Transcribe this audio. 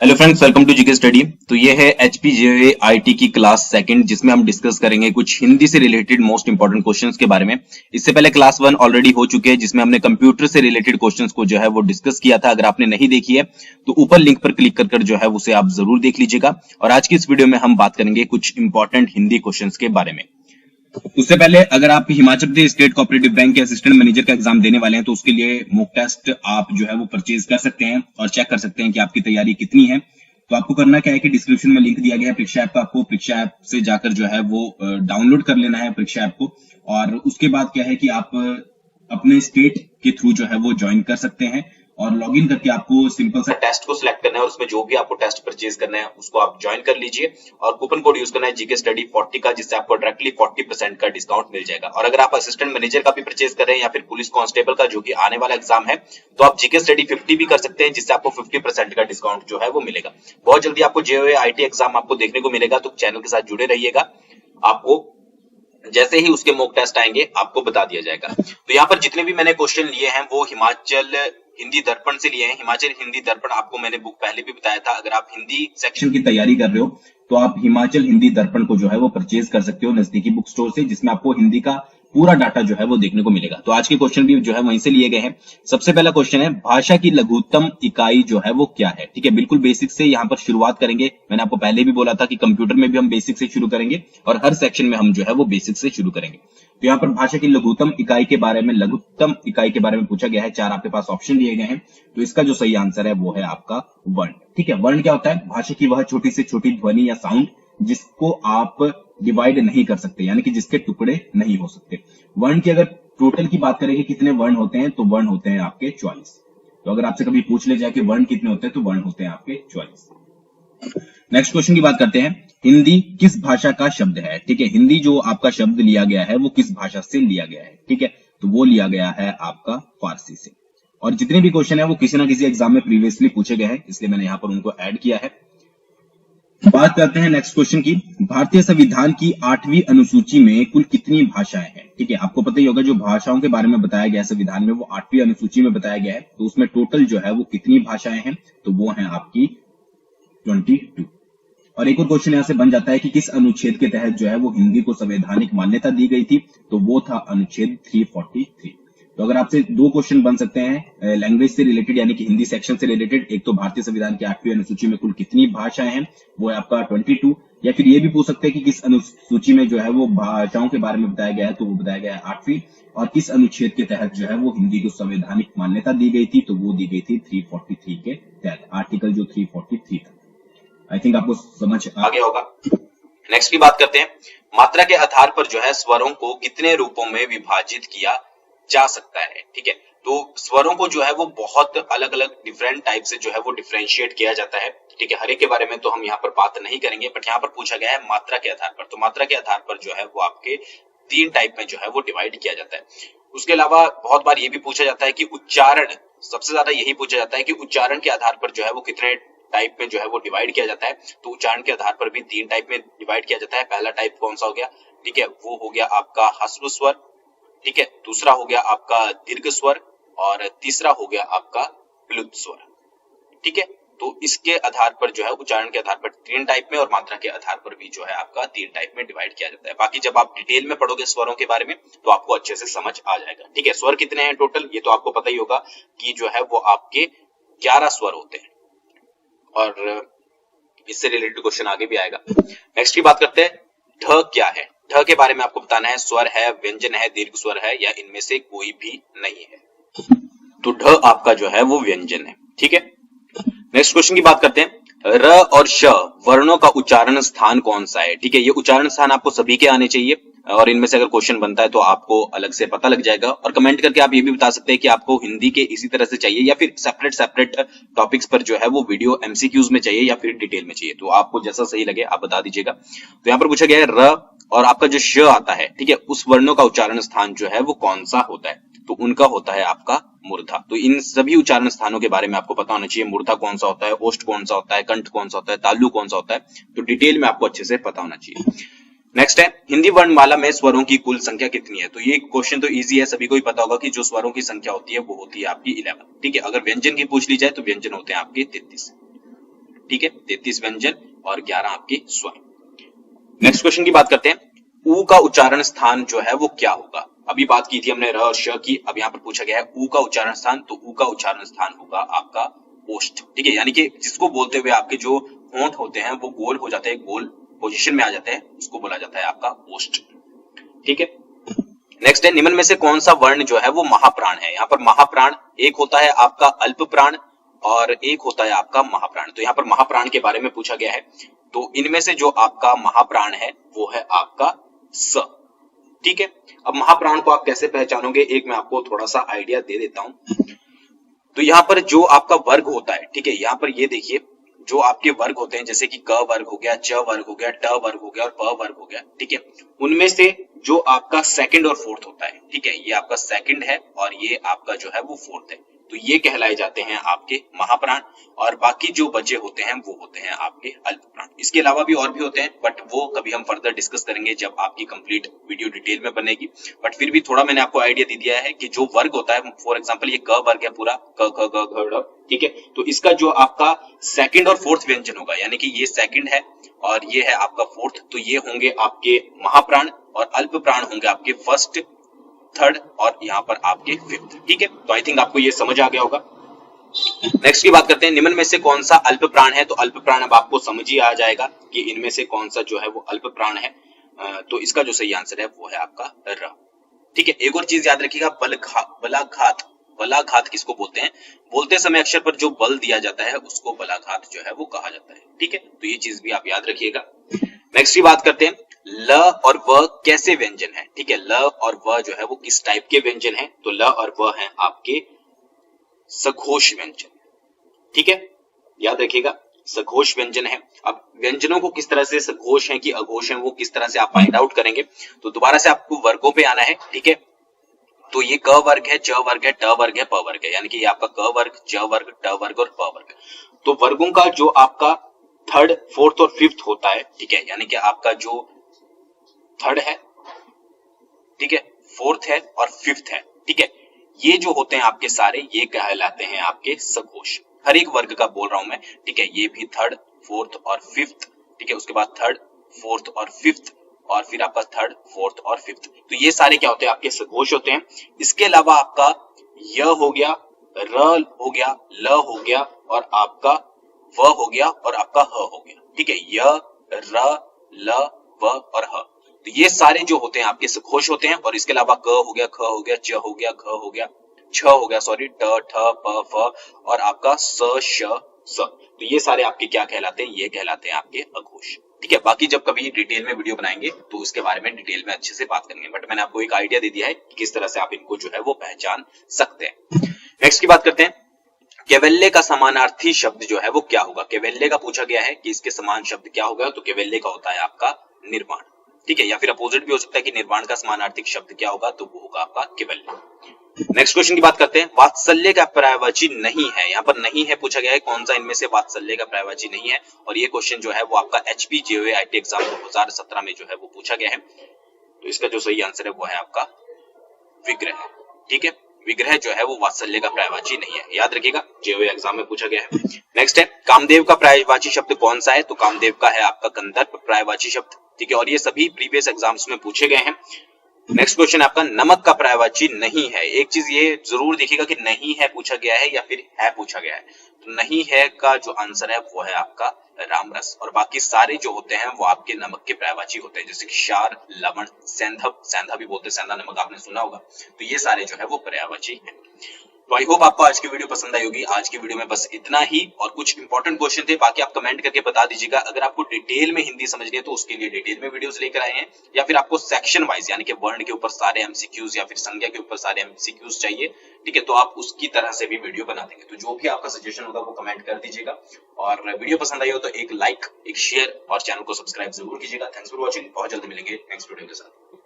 Hello friends, welcome to GK study. तो ये है एचपीजेए आईटी की क्लास सेकंड, जिसमें हम डिस्कस करेंगे कुछ हिंदी से रिलेटेड मोस्ट इंपॉर्टेंट क्वेश्चंस के बारे में। इससे पहले क्लास वन ऑलरेडी हो चुके हैं, जिसमें हमने कंप्यूटर से रिलेटेड क्वेश्चंस को जो है वो डिस्कस किया था। अगर आपने नहीं देखी है तो ऊपर लिंक पर क्लिक कर जो है उसे आप जरूर देख लीजिएगा। और आज की इस वीडियो में हम बात करेंगे कुछ इंपॉर्टेंट हिंदी क्वेश्चंस के बारे में। उससे पहले अगर आप Himachal Pradesh state cooperative bank के असिस्टेंट मैनेजर का एग्जाम देने वाले हैं तो उसके लिए मॉक टेस्ट आप जो है वो परचेज कर सकते हैं और चेक कर सकते हैं कि आपकी तैयारी कितनी है। तो आपको करना क्या है कि डिस्क्रिप्शन में लिंक दिया गया है परीक्षा ऐप का, आपको परीक्षा ऐप से जाकर जो है वो डाउनलोड कर लेना है परीक्षा ऐप को। और उसके बाद क्या है कि आप अपने स्टेट के थ्रू जो है वो ज्वाइन कर सकते हैं और लॉगिन करके आपको सिंपल सा टेस्ट को सिलेक्ट करना है और उसमें जो भी आपको टेस्ट परचेज करना है उसको आप ज्वाइन कर लीजिए और कूपन कोड यूज करना है जीके स्टडी 40 का, जिससे आपको डायरेक्टली 40% का डिस्काउंट मिल जाएगा। और अगर आप असिस्टेंट मैनेजर का भी परचेज कर रहे हैं या फिर पुलिस कांस्टेबल का जो कि आने वाला एग्जाम है, तो आप जीके स्टडी 50 भी कर सकते हैं, जिससे आपको 50% का डिस्काउंट जो है वो मिलेगा। बहुत जल्दी आपको जेईई आईटी एग्जाम आपको देखने को मिलेगा, तो चैनल के साथ जुड़े रहिएगा। आपको जैसे ही उसके मॉक टेस्ट आएंगे आपको बता दिया जाएगा। तो यहाँ पर जितने भी मैंने क्वेश्चन लिए हैं वो हिमाचल हिंदी दर्पण से लिए हैं। हिमाचल हिंदी दर्पण आपको मैंने बुक पहले भी बताया था। अगर आप हिंदी सेक्शन की तैयारी कर रहे हो तो आप हिमाचल हिंदी दर्पण को जो है वो परचेज कर सकते हो नजदीकी बुक स्टोर से, जिसमें आपको हिंदी का पूरा डाटा जो है वो देखने को मिलेगा। तो आज के क्वेश्चन भी जो है वहीं से लिए गए हैं। सबसे पहला क्वेश्चन है, भाषा की लघुत्तम इकाई जो है वो क्या है। ठीक है, बिल्कुल बेसिक से यहाँ पर शुरुआत करेंगे। मैंने आपको पहले भी बोला था कि कंप्यूटर में भी हम बेसिक से शुरू करेंगे और हर सेक्शन में हम जो है वो बेसिक से शुरू करेंगे। तो यहाँ पर भाषा की लघुत्तम इकाई के बारे में, लघुत्तम इकाई के बारे में पूछा गया है। चार आपके पास ऑप्शन दिए गए हैं, तो इसका जो सही आंसर है वो है आपका वर्ण। ठीक है, वर्ण क्या होता है? भाषा की वह छोटी से छोटी ध्वनि या साउंड जिसको आप डिवाइड नहीं कर सकते, यानी कि जिसके टुकड़े नहीं हो सकते। वर्ण की अगर टोटल की बात करें कि कितने वर्ण होते हैं, तो वर्ण होते हैं आपके 44। तो अगर आपसे कभी पूछ ले जाए कि वर्ण कितने होते हैं, तो वर्ण होते हैं आपके 44। नेक्स्ट क्वेश्चन की बात करते हैं, हिंदी किस भाषा का शब्द है। ठीक है, हिंदी जो आपका शब्द लिया गया है वो किस भाषा से लिया गया है। ठीक है, तो वो लिया गया है आपका फारसी से। और जितने भी क्वेश्चन है वो किसी ना किसी एग्जाम में प्रीवियसली पूछे गए हैं, इसलिए मैंने यहां पर उनको ऐड किया है। बात करते हैं नेक्स्ट क्वेश्चन की, भारतीय संविधान की 8वीं अनुसूची में कुल कितनी भाषाएं हैं। ठीक है, आपको पता ही होगा जो भाषाओं के बारे में बताया गया है संविधान में वो 8वीं अनुसूची में बताया गया है। तो उसमें टोटल जो है वो कितनी भाषाएं हैं, तो वो है आपकी 22। और एक और क्वेश्चन यहां से बन जाता है कि किस अनुच्छेद के तहत जो है वो हिंदी को संवैधानिक मान्यता दी गई थी, तो वो था अनुच्छेद 343। तो अगर आपसे दो क्वेश्चन बन सकते हैं लैंग्वेज से रिलेटेड, यानी कि हिंदी सेक्शन से रिलेटेड, एक तो भारतीय संविधान की 8वीं अनुसूची में कुल कितनी भाषाएं हैं, वो है आपका 22, या फिर ये भी पूछ सकते हैं कि किस अनुसूची में जो है वो भाषाओं के बारे में बताया गया है, तो वो बताया गया है 8वीं, और किस अनुच्छेद के तहत जो है वो हिंदी को संवैधानिक मान्यता दी गई थी, तो वो दी गई थी 343 के तहत, आर्टिकल जो 343 था। आई थिंक आपको समझ आ गया होगा। नेक्स्ट की बात करते हैं, मात्रा के आधार पर जो है स्वरों को कितने रूपों में विभाजित किया जा सकता है। ठीक है, तो स्वरों को जो है वो बहुत अलग अलग डिफरेंट टाइप से जो है वो डिफरेंशिएट किया जाता है। ठीक है, हर एक के बारे में तो हम यहाँ पर बात नहीं करेंगे, बट यहाँ पर पूछा गया है मात्रा के आधार पर। तो मात्रा के आधार पर जो है वो आपके 3 टाइप में जो है वो डिवाइड किया जाता है। उसके अलावा बहुत बार ये भी पूछा जाता है कि उच्चारण, सबसे ज्यादा यही पूछा जाता है कि उच्चारण के आधार पर जो है वो कितने टाइप में जो है वो डिवाइड किया जाता है। तो उच्चारण के आधार पर भी 3 टाइप में डिवाइड किया जाता है। पहला टाइप कौन सा हो गया? ठीक है, वो हो गया आपका ह्रस्व स्वर। ठीक है, दूसरा हो गया आपका दीर्घ स्वर और तीसरा हो गया आपका प्लुत स्वर। ठीक है, तो इसके आधार पर जो है उच्चारण के आधार पर 3 टाइप में और मात्रा के आधार पर भी जो है आपका 3 टाइप में डिवाइड किया जाता है। बाकी जब आप डिटेल में पढ़ोगे स्वरों के बारे में तो आपको अच्छे से समझ आ जाएगा। ठीक है, स्वर कितने हैं टोटल, ये तो आपको पता ही होगा कि जो है वो आपके 11 स्वर होते हैं और इससे रिलेटेड क्वेश्चन आगे भी आएगा। नेक्स्ट की बात करते हैं, ढ क्या है। ढ के बारे में आपको बताना है, स्वर है, व्यंजन है, दीर्घ स्वर है, या इनमें से कोई भी नहीं है। तो ढ आपका जो है वो व्यंजन है। ठीक है, नेक्स्ट क्वेश्चन की बात करते हैं, र और श वर्णों का उच्चारण स्थान कौन सा है। ठीक है, ये उच्चारण स्थान आपको सभी के आने चाहिए और इनमें से अगर क्वेश्चन बनता है तो आपको अलग से पता लग जाएगा। और कमेंट करके आप ये भी बता सकते हैं कि आपको हिंदी के इसी तरह से चाहिए या फिर सेपरेट टॉपिक्स पर जो है वो वीडियो एमसीक्यूज में चाहिए या फिर डिटेल में चाहिए, तो आपको जैसा सही लगे आप बता दीजिएगा। तो यहाँ पर पूछा गया है र और आपका जो श आता है, ठीक है, उस वर्णों का उच्चारण स्थान जो है वो कौन सा होता है, तो उनका होता है आपका मूर्धा। तो इन सभी उच्चारण स्थानों के बारे में आपको पता होना चाहिए, मूर्धा कौन सा होता है, ओष्ठ कौन सा होता है, कंठ कौन सा होता है, तालु कौन सा होता है, तो डिटेल में आपको अच्छे से पता होना चाहिए। नेक्स्ट है, हिंदी वर्णमाला में स्वरों की कुल संख्या कितनी है। तो ये क्वेश्चन तो इजी है, सभी को ही पता होगा कि जो स्वरों की संख्या होती है वो होती है आपकी 11। ठीक है, अगर व्यंजन की पूछ ली जाए तो व्यंजन होते हैं आपके 33। ठीक है, 33 व्यंजन और 11 आपके स्वर। नेक्स्ट क्वेश्चन की बात करते हैं, ऊ का उच्चारण स्थान जो है वो क्या होगा। अभी बात की थी हमने र और श की, अब यहाँ पर पूछा गया है ऊ का उच्चारण स्थान, तो ऊ का उच्चारण स्थान होगा आपका ओष्ठ, ठीक है, यानी कि जिसको बोलते हुए आपके जो होंठ होते हैं वो गोल हो जाते हैं, गोल पोजीशन में आ जाते हैं, उसको बोला जाता है आपका ओष्ठ, ठीक है। नेक्स्ट है, निम्न में से कौन सा वर्ण जो है वो महाप्राण है। यहाँ पर महाप्राण एक होता है आपका अल्प प्राण और एक होता है आपका महाप्राण, तो यहाँ पर महाप्राण के बारे में पूछा गया है, तो इनमें से जो आपका महाप्राण है वो है आपका स, ठीक है। अब महाप्राण को आप कैसे पहचानोगे, एक मैं आपको थोड़ा सा आइडिया दे देता हूं। तो यहाँ पर जो आपका वर्ग होता है, ठीक है, यहाँ पर ये देखिए जो आपके वर्ग होते हैं, जैसे कि क वर्ग हो गया, च वर्ग हो गया, ट वर्ग हो गया और प वर्ग हो गया, ठीक है, उनमें से जो आपका सेकंड और फोर्थ होता है, ठीक है, ये आपका सेकंड है और ये आपका जो है वो फोर्थ है, तो ये कहलाए जाते हैं आपके महाप्राण, और बाकी जो बचे होते हैं वो होते हैं आपके अल्प प्राण। इसके अलावा भी और भी होते हैं, बट वो कभी हम फर्दर डिस्कस करेंगे जब आपकी कंप्लीट वीडियो डिटेल में बनेगी। बट फिर भी थोड़ा मैंने आपको आइडिया दे दिया है कि जो वर्ग होता है, फॉर एग्जांपल ये क वर्ग है पूरा, क ख ग घ ड़, ठीक है, तो इसका जो आपका सेकंड और फोर्थ व्यंजन होगा, यानी कि ये सेकंड है और ये है आपका फोर्थ, तो ये होंगे आपके महाप्राण और अल्प प्राण होंगे आपके फर्स्ट, थर्ड और यहाँ पर आपके फिफ्थ, ठीक है। तो आई थिंक आपको ये समझ आ गया होगा। नेक्स्ट की बात करते हैं, निम्न में से कौन सा अल्प प्राण है, तो अल्प प्राण अब आपको समझ ही आ जाएगा कि इनमें से कौन सा जो है वो अल्प प्राण है, तो इसका जो सही आंसर है वो है आपका र, ठीक है। एक और चीज याद रखिएगा, बलाघात, बलाघात किसको बोलते हैं, बोलते समय अक्षर पर जो बल दिया जाता है उसको बलाघात जो है वो कहा जाता है, ठीक है, तो ये चीज भी आप याद रखिएगा। नेक्स्ट की बात करते हैं, ल और व कैसे व्यंजन है, ठीक है, ल और व जो है वो किस टाइप के व्यंजन है, तो ल और व हैं आपके सघोष व्यंजन, ठीक है, याद रखिएगा सघोष व्यंजन है। अब व्यंजनों को किस तरह से सघोष है कि अघोष है वो किस तरह से आप फाइंड आउट करेंगे, तो दोबारा से आपको वर्गों पे आना है, ठीक है, तो ये क वर्ग है, च वर्ग है, ट वर्ग है, प वर्ग है, यानी कि ये आपका क वर्ग, च वर्ग, ट वर्ग और प वर्ग। तो वर्गों का जो आपका थर्ड, फोर्थ और फिफ्थ होता है, ठीक है, यानी कि आपका जो थर्ड है, ठीक है, फोर्थ है और फिफ्थ है, ठीक है, ये जो होते हैं आपके सारे ये कहलाते हैं आपके सघोष। हर एक वर्ग का बोल रहा हूं मैं, ठीक है, ये भी थर्ड, फोर्थ और फिफ्थ, ठीक है, उसके बाद थर्ड, फोर्थ और फिफ्थ और फिर आपका थर्ड, फोर्थ और फिफ्थ, तो ये सारे क्या होते हैं आपके सघोष होते हैं। इसके अलावा आपका य हो गया, र हो गया, ल हो गया और आपका व हो गया और आपका ह हो गया, ठीक है, य, र, ल, व और ह, तो ये सारे जो होते हैं आपके सघोष होते हैं। और इसके अलावा क हो गया, ख हो गया, च हो गया, घ हो गया, छ हो गया, सॉरी, ट, ठ, प, फ और आपका स, श, स, तो ये सारे आपके क्या कहलाते हैं, ये कहलाते हैं आपके अघोष, ठीक है। बाकी जब कभी डिटेल में वीडियो बनाएंगे तो उसके बारे में डिटेल में अच्छे से बात करेंगे, बट मैंने आपको एक आइडिया दे दिया है कि किस तरह से आप इनको जो है वो पहचान सकते हैं। नेक्स्ट की बात करते हैं, कैवल्य का समानार्थी शब्द जो है वो क्या होगा। कैवल्य का पूछा गया है कि इसके समान शब्द क्या होगा, तो कैवल्य का होता है आपका निर्वाण, ठीक है, या फिर अपोजिट भी हो सकता है कि निर्वाण का समानार्थी शब्द क्या होगा, तो वो होगा आपका कैवल्य। नेक्स्ट क्वेश्चन की बात करते हैं, वात्सल्य का पर्यायवाची नहीं है, यहाँ पर नहीं है पूछा गया है, कौन सा इनमें से वात्सल्य का पर्यायवाची नहीं है, और ये क्वेश्चन जो है वो आपका एचपी जेओए आईटी एग्जाम 2017 में जो है वो पूछा गया है, तो इसका जो सही आंसर है वो है आपका विग्रह, ठीक है, विग्रह जो है वो वात्सल्य का पर्यायवाची नहीं है, याद रखिएगा, जेओए एग्जाम में पूछा गया है। नेक्स्ट है, कामदेव का पर्यायवाची शब्द कौन सा है, तो कामदेव का है आपका गंधर्व पर्यायवाची शब्द, ठीक है, और ये सभी प्रीवियस एग्जाम्स में पूछे गए हैं। नेक्स्ट क्वेश्चन आपका नमक का पर्यायवाची नहीं है। एक चीज ये जरूर देखिएगा कि नहीं है पूछा गया है या फिर है पूछा गया है, तो नहीं है का जो आंसर है वो है आपका रामरस, और बाकी सारे जो होते हैं वो आपके नमक के पर्यायवाची होते हैं, जैसे कि क्षार, लवण, सेंधा, सेंधा भी बोलते हैं, सेंधा नमक आपने सुना होगा, तो ये सारे जो है वो पर्यायवाची हैं। तो आई होप आपको आज की वीडियो पसंद आई होगी। आज की वीडियो में बस इतना ही, और कुछ इंपॉर्टेंट क्वेश्चन थे, बाकी आप कमेंट करके बता दीजिएगा। अगर आपको डिटेल में हिंदी समझनी है तो उसके लिए डिटेल में वीडियोस लेकर आए हैं, या फिर आपको सेक्शन वाइज यानी कि वर्ण के ऊपर सारे एमसीक्यूज या फिर संज्ञा के ऊपर सारे एमसीक्यूज चाहिए, ठीक है, तो आप उसकी तरह से भी वीडियो बना देंगे। तो जो भी आपका सजेशन होगा वो कमेंट कर दीजिएगा, और वीडियो पसंद आई हो तो एक लाइक, एक शेयर और चैनल को सब्सक्राइब जरूर कीजिएगा। थैंक्स फॉर वॉचिंग, बहुत जल्दी मिलेंगे नेक्स्ट वीडियो के साथ।